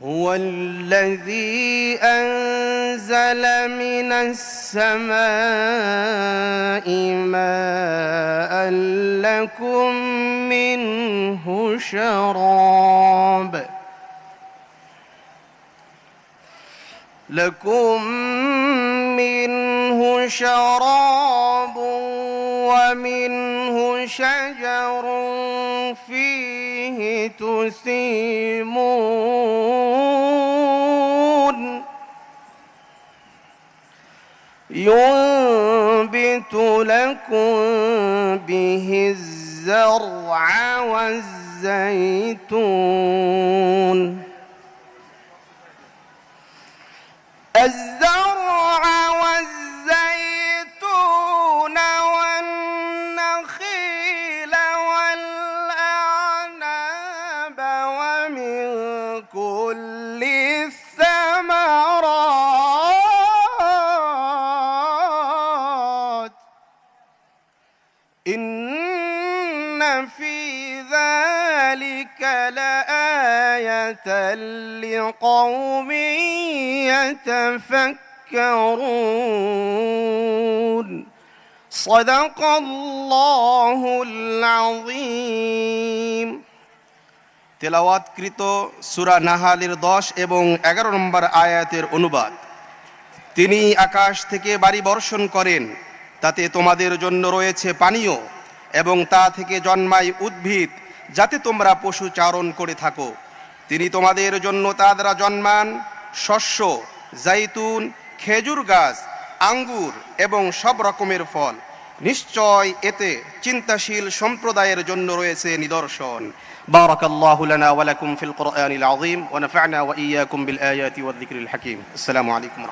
هو الذي أنزل من السماء ماء لكم منه شراب ومنه شجر فيه تسيمون ينبت لكم به الزرع والزيتون والنخيل والأعناب ومن كل الثمرات إن في ذلك لآية لقوم يتفكرون صدق الله العظيم। তেলাওয়াতকৃত সূরা নাহালের 10 এবং 11 নম্বর আয়াতের অনুবাদ। তিনি আকাশ থেকে বাড়ি বর্ষণ করেন, তাতে তোমাদের জন্য রয়েছে পানীয়, এবং তা থেকে জন্মায় উদ্ভিদ যাতে তোমরা পশু চারণ করে থাকো। তিনি তোমাদের জন্য তা দ্বারা জন্মান শস্য, জাইতুন, খেজুর গাছ, আঙ্গুর এবং সব রকমের ফল। নিশ্চয় এতে চিন্তাশীল সম্প্রদায়ের জন্য রয়েছে নিদর্শন। বারাকাল্লাহু লানা ওয়া লাকুম ফিল কুরআনিল আযীম ওয়া নাফা'না ওয়া ইয়্যাকুম বিল আয়াতি ওয়ায যিকরিল হাকীম। আসসালামু আলাইকুম।